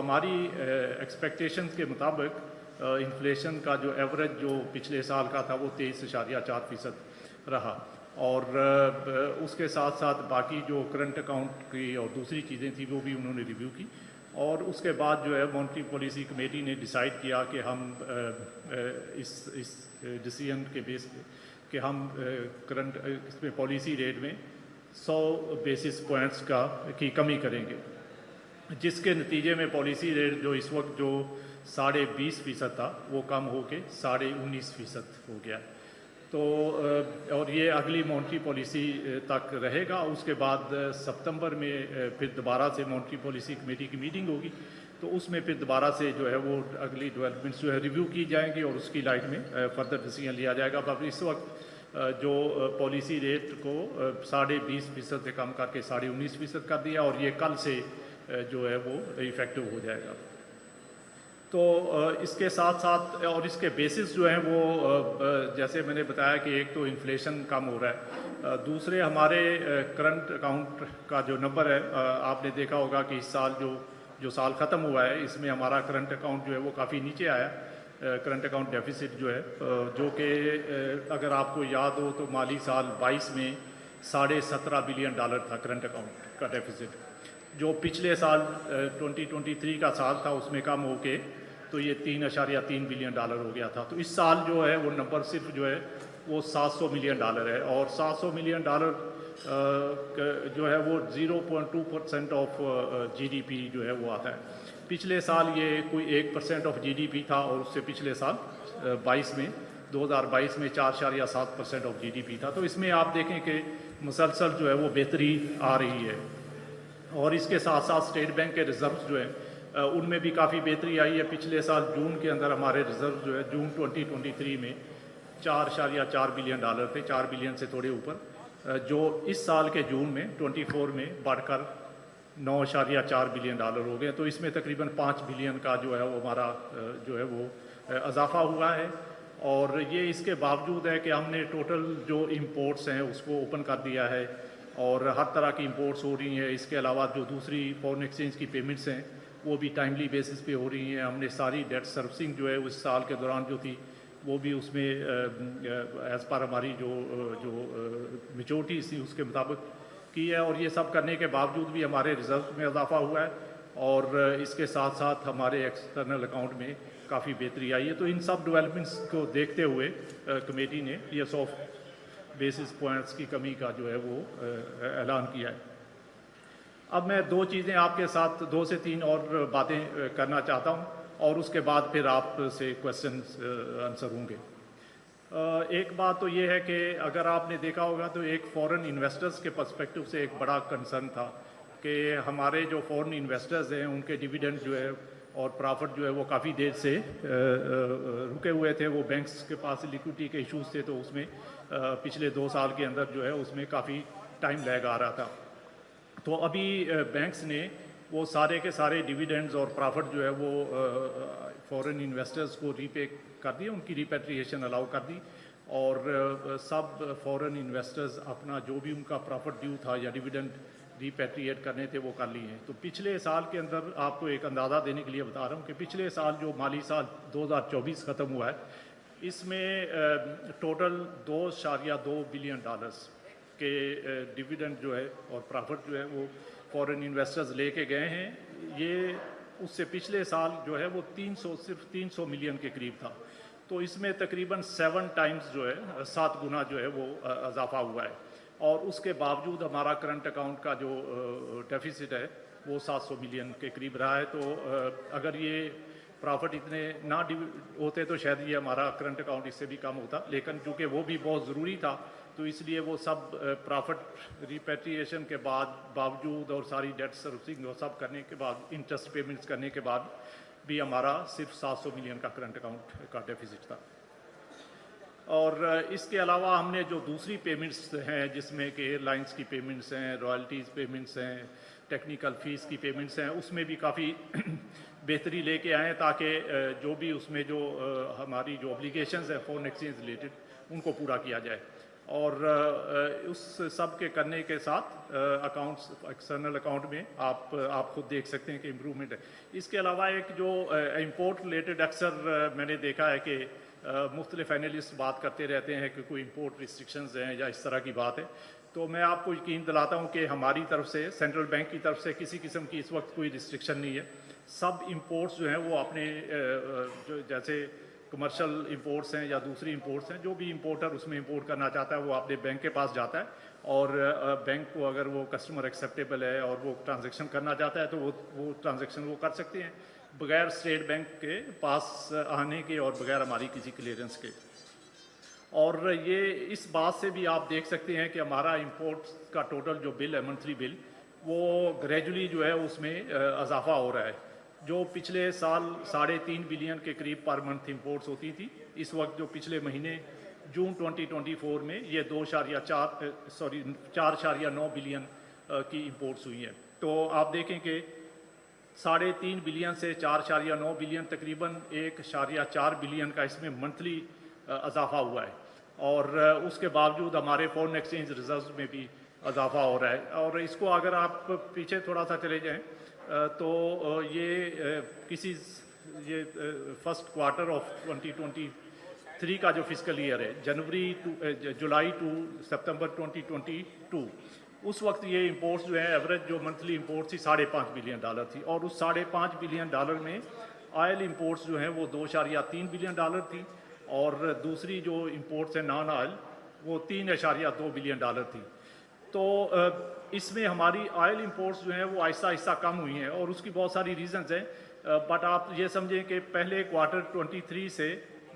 हमारी एक्सपेक्टेशंस के मुताबिक इन्फ्लेशन का जो एवरेज जो पिछले साल का था वो 23.4% रहा। और उसके साथ साथ बाकी जो करंट अकाउंट की और दूसरी चीज़ें थी वो भी उन्होंने रिव्यू की। और उसके बाद जो है मॉनेटरी पॉलिसी कमेटी ने डिसाइड किया कि हम इस डिसीजन के बेस पे कि हम करंट इसमें पॉलिसी रेट में 100 बेसिस पॉइंट्स की कमी करेंगे, जिसके नतीजे में पॉलिसी रेट जो इस वक्त जो 20.5% था वो कम होके 19.5% हो गया। तो और ये अगली मॉनेटरी पॉलिसी तक रहेगा। उसके बाद सितंबर में फिर दोबारा से मॉनेटरी पॉलिसी कमेटी की मीटिंग होगी, तो उसमें फिर दोबारा से जो है वो अगली डेवलपमेंट्स जो है रिव्यू की जाएंगी और उसकी लाइट में फर्दर डिसीजन लिया जाएगा। पर इस वक्त जो पॉलिसी रेट को 20.5% से कम करके 19.5% कर दिया और ये कल से जो है वो इफ़ेक्टिव हो जाएगा। तो इसके साथ साथ और इसके बेसिस जो हैं वो जैसे मैंने बताया कि एक तो इन्फ्लेशन कम हो रहा है, दूसरे हमारे करंट अकाउंट का जो नंबर है, आपने देखा होगा कि इस साल जो साल ख़त्म हुआ है इसमें हमारा करंट अकाउंट जो है वो काफ़ी नीचे आया। करंट अकाउंट डेफिसिट जो है जो कि अगर आपको याद हो तो माली साल 22 में $17.5 बिलियन था करंट अकाउंट का डेफिसिट, जो पिछले साल 2023 का साल था उसमें कम होके तो ये $3.3 बिलियन हो गया था। तो इस साल जो है वो नंबर सिर्फ जो है वो $700 मिलियन है और $700 मिलियन जो है वो 0.2% ऑफ जीडीपी जो है वो आता है। पिछले साल ये कोई 1% ऑफ जीडीपी था और उससे पिछले साल 2022 में 4.7% ऑफ जीडीपी था। तो इसमें आप देखें कि मुसलसल जो है वो बेहतरी आ रही है। और इसके साथ साथ स्टेट बैंक के रिज़र्व जो है उनमें भी काफ़ी बेहतरी आई है। पिछले साल जून के अंदर हमारे रिज़र्व जो है जून 2023 में 4.4 बिलियन थे, 4 बिलियन से थोड़े ऊपर, जो इस साल के जून में 24 में बढ़कर 9.4 बिलियन हो गए। तो इसमें तकरीबन 5 बिलियन का जो है वो हमारा जो है वो इजाफा हुआ है। और ये इसके बावजूद है कि हमने टोटल जो इम्पोर्ट्स हैं उसको ओपन कर दिया है और हर तरह की इंपोर्ट्स हो रही हैं। इसके अलावा जो दूसरी फॉरेन एक्सचेंज की पेमेंट्स हैं वो भी टाइमली बेसिस पे हो रही हैं। हमने सारी डेट सर्विसिंग जो है उस साल के दौरान जो थी वो भी उसमें एज़ पर हमारी जो मेच्योरिटी थी उसके मुताबिक की है। और ये सब करने के बावजूद भी हमारे रिजर्व में इजाफा हुआ है और इसके साथ साथ हमारे एक्सटर्नल अकाउंट में काफ़ी बेहतरी आई है। तो इन सब डेवलपमेंट्स को देखते हुए कमेटी ने ये 100 बेसिस पॉइंट्स की कमी का जो है वो ऐलान किया है। अब मैं 2 चीज़ें आपके साथ 2 से 3 और बातें करना चाहता हूँ और उसके बाद फिर आपसे क्वेश्चन आंसर होंगे। एक बात तो ये है कि अगर आपने देखा होगा तो एक फॉरेन इन्वेस्टर्स के पर्सपेक्टिव से एक बड़ा कंसर्न था कि हमारे जो फॉरेन इन्वेस्टर्स हैं उनके डिविडेंड जो है और प्रॉफिट जो है वो काफ़ी देर से रुके हुए थे। वो बैंक्स के पास लिक्विडिटी के इश्यूज थे, तो उसमें पिछले 2 साल के अंदर जो है उसमें काफ़ी टाइम लैग आ रहा था। तो अभी बैंक्स ने वो सारे के सारे डिविडेंड्स और प्रॉफिट जो है वो फॉरेन इन्वेस्टर्स को रीपे कर दिए, उनकी रिपेट्रिएशन अलाउ कर दी और सब फॉरेन इन्वेस्टर्स अपना जो भी उनका प्रॉफिट ड्यू था या डिविडेंड रिपेट्रिएट करने थे वो कर लिए हैं। तो पिछले साल के अंदर आपको एक अंदाज़ा देने के लिए बता रहा हूँ कि पिछले साल जो माली साल 2024 ख़त्म हुआ है इसमें टोटल $2.2 बिलियन के डिविडेंड जो है और प्रॉफिट जो है वो फॉरेन इन्वेस्टर्स लेके गए हैं। ये उससे पिछले साल जो है वो सिर्फ 300 मिलियन के करीब था। तो इसमें तकरीबन 7 टाइम्स जो है 7 गुना जो है वो इजाफा हुआ है और उसके बावजूद हमारा करंट अकाउंट का जो डेफिसिट है वो 700 मिलियन के करीब रहा है। तो अगर ये प्रॉफिट इतने ना होते तो शायद ये हमारा करंट अकाउंट इससे भी कम होता, लेकिन चूँकि वो भी बहुत ज़रूरी था तो इसलिए वो सब प्रॉफिट रिपेट्रिएशन के बावजूद और सारी डेट सर्विसिंग और सब करने के बाद इंटरेस्ट पेमेंट्स करने के बाद भी हमारा सिर्फ 700 मिलियन का करंट अकाउंट का डेफिसिट था। और इसके अलावा हमने जो दूसरी पेमेंट्स हैं जिसमें कि एयरलाइंस की पेमेंट्स हैं, रॉयल्टीज़ पेमेंट्स हैं, टेक्निकल फ़ीस की पेमेंट्स हैं, उसमें भी काफ़ी बेहतरी लेके आए ताकि जो भी उसमें जो हमारी जो ऑब्लिगेशंस हैं फॉरेन एक्सचेंज रिलेटेड उनको पूरा किया जाए। और उस सब के करने के साथ अकाउंट्स एक्सटर्नल अकाउंट में आप खुद देख सकते हैं कि इम्प्रूवमेंट है। इसके अलावा एक जो इंपोर्ट रिलेटेड अक्सर मैंने देखा है कि मुख्तलिफ एनालिस्ट बात करते रहते हैं कि कोई इंपोर्ट रिस्ट्रिक्शंस हैं या इस तरह की बात है, तो मैं आपको यकीन दिलाता हूं कि हमारी तरफ से, सेंट्रल बैंक की तरफ से किसी किस्म की इस वक्त कोई रिस्ट्रिक्शन नहीं है। सब इंपोर्ट्स जो हैं वो अपने जो जैसे कमर्शियल इंपोर्ट्स हैं या दूसरी इंपोर्ट्स हैं, जो भी इंपोर्टर उसमें इंपोर्ट करना चाहता है वो अपने बैंक के पास जाता है और बैंक को अगर वो कस्टमर एक्सेप्टेबल है और वो ट्रांजैक्शन करना चाहता है तो वो ट्रांजैक्शन वो कर सकते हैं बगैर स्टेट बैंक के पास आने के और बगैर हमारी किसी क्लियरेंस के। और ये इस बात से भी आप देख सकते हैं कि हमारा इंपोर्ट का टोटल जो बिल है, मंथली बिल, वो ग्रेजुअली जो है उसमें इजाफा हो रहा है। जो पिछले साल 3.5 बिलियन के करीब पर मंथ इंपोर्ट्स होती थी, इस वक्त जो पिछले महीने जून 2024 में ये 4.9 बिलियन की इंपोर्ट्स हुई हैं। तो आप देखें कि 3.5 बिलियन से 4.9 बिलियन तकरीबन 1.4 बिलियन का इसमें मंथली इजाफा हुआ है। और उसके बावजूद हमारे फॉरेन एक्सचेंज रिजर्व में भी इजाफा हो रहा है। और इसको अगर आप पीछे थोड़ा सा चले जाएं तो ये फर्स्ट क्वार्टर ऑफ 2023 का जो फिस्कल ईयर है, जुलाई टू सितंबर 2022, उस वक्त ये इंपोर्ट्स जो है एवरेज जो मंथली इंपोर्ट्स थी $5.5 बिलियन थी। और उस $5.5 बिलियन में ऑयल इंपोर्ट्स जो हैं वो $2.3 बिलियन थी और दूसरी जो इंपोर्ट्स हैं नॉन ऑयल वो $3.2 बिलियन थी। तो इसमें हमारी ऑयल इंपोर्ट्स जो हैं वो आहिस्ता आहिस्ता कम हुई हैं और उसकी बहुत सारी रीजंस हैं। बट आप ये समझें कि पहले क्वार्टर 23 से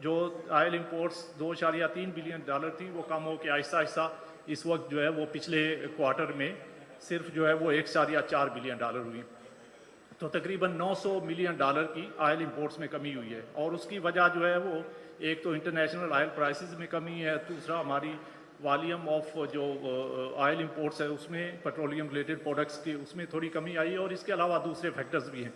जो ऑयल इंपोर्ट्स $2.3 बिलियन थी वो कम हो के आहिस्ता आहिस्ता इस वक्त जो है वो पिछले क्वार्टर में सिर्फ जो है वो $1.4 बिलियन हुई। तो तकरीबन $900 मिलियन की ऑयल इंपोर्ट्स में कमी हुई है। और उसकी वजह जो है वो एक तो इंटरनेशनल ऑयल प्राइसेस में कमी है, दूसरा हमारी वॉल्यूम ऑफ जो ऑयल इंपोर्ट्स है उसमें पेट्रोलियम रिलेटेड प्रोडक्ट्स की उसमें थोड़ी कमी आई है और इसके अलावा दूसरे फैक्टर्स भी हैं।